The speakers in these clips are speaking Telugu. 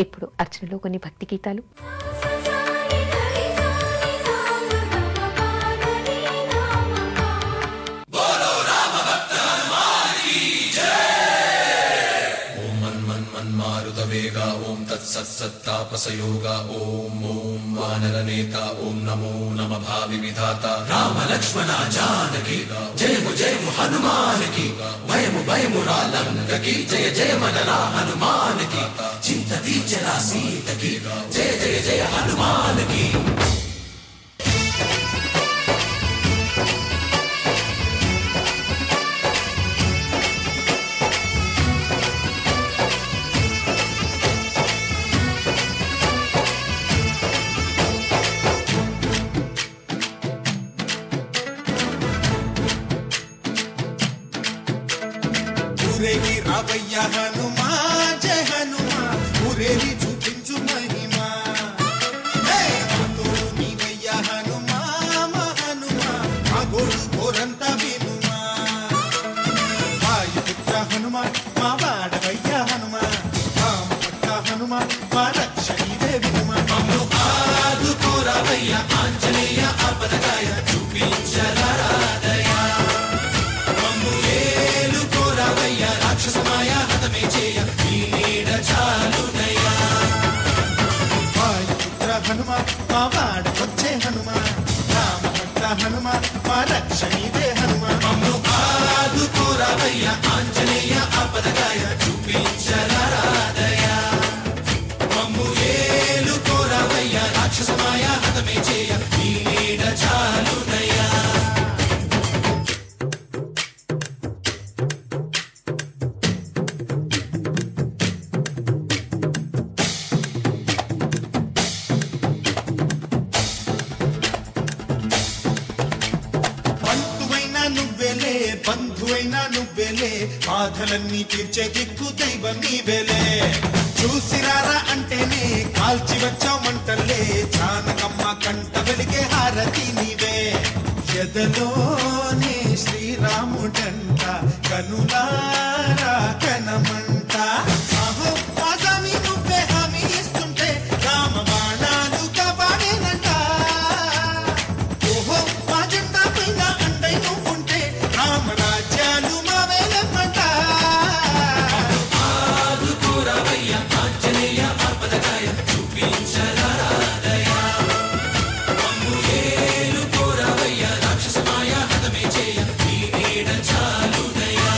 ఇప్పుడు అర్చనలో కొన్ని భక్తి గీతాలు. मारुतवेगा ओम तत्सत्सत्तापसयोगा ओम ओम वानरनेता ओम नमो नमः भावि विधाता राम लक्ष्मण जानकी जय हनुमान की भयमु भयमु रालंक की जय जय मनरा हनुमान की चिंतती चला सीत की जय जय जय हनुमान की. ఊరేగి రావయ్య హనుమా జయ హనుమా ఊరేగి చూపించు మహిమా తోడు నీవయ్య హనుమా మా హనుమా మా గోడు కోరంతా వినుమా వాయుపుత్ర హనుమా మా వాడవయ్య హనుమా రామపట్ట హనుమా మా రక్షణివే వినుమా మమ్ము ఆదుకోరావయ్య ఆంజనేయ ఆపదకాయ చూపించరాదయ మమ్ము ఏలుకోరావయ్య రాక్షసమాయ హతమే చేయ ఈ నీడ చాలునయ్యా. వాయుపుత్ర హనుమా మా వాడకొచ్చే హనుమా రామభక్త హనుమా మా రక్షణివే హనుమా మమ్ము ఆదుకోరావయ్య ఆంజనేయ ఆపదకాయ చూపించరాదయ మమ్ము ఏలుకోరావయ్య రాక్షసమాయ హతమే చేయ ఈ నీడ చాలునయ్యా. బంధువైనా నువ్వేలే బాధలన్నీ తీర్చే దిక్కు దైవం నీవేలే చూసిరారా అంటేనే కాల్చి వచ్చావు మంటల్లే జానకమ్మ కంట వెలిగే హారతి నీవే ఎదలోనే శ్రీరాముడంట కనులారా కనమంట అహో ఆసామి నువ్వే హామీ ఇస్తుంటే రామ బాణాలు కాపాడేనంట ఓహో మా జెండా పైన అండై నువ్వుంటే రామరాజ్యాలు మావేలమ్మంట ఆదుకోరావయ్య ఆంజనేయ ఆపదకాయ చూపించరాదయ మమ్ము ఏలుకోరావయ్య రాక్షసమాయ హతమే చేయ ఈ నీడ చాలునయ్యా.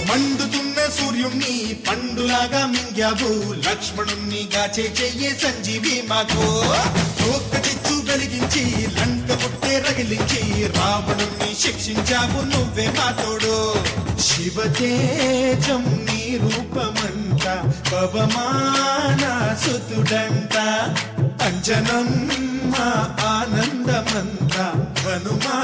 మండుతున్న సూర్యుణ్ణి పండులాగా మింగావు లక్ష్మణుణ్ణి గాచే చెయ్యే సంజీవి మాకు ఒక్క చిచ్చు వెలిగించి లంక పుట్టే రగిలించి రావణుణ్ణి శిక్షించావు నువ్వే మాతోడు శివతేజం నీ రూపమంట పవమాన సుతుడంట అంజనం మా ఆనందమంత హనుమా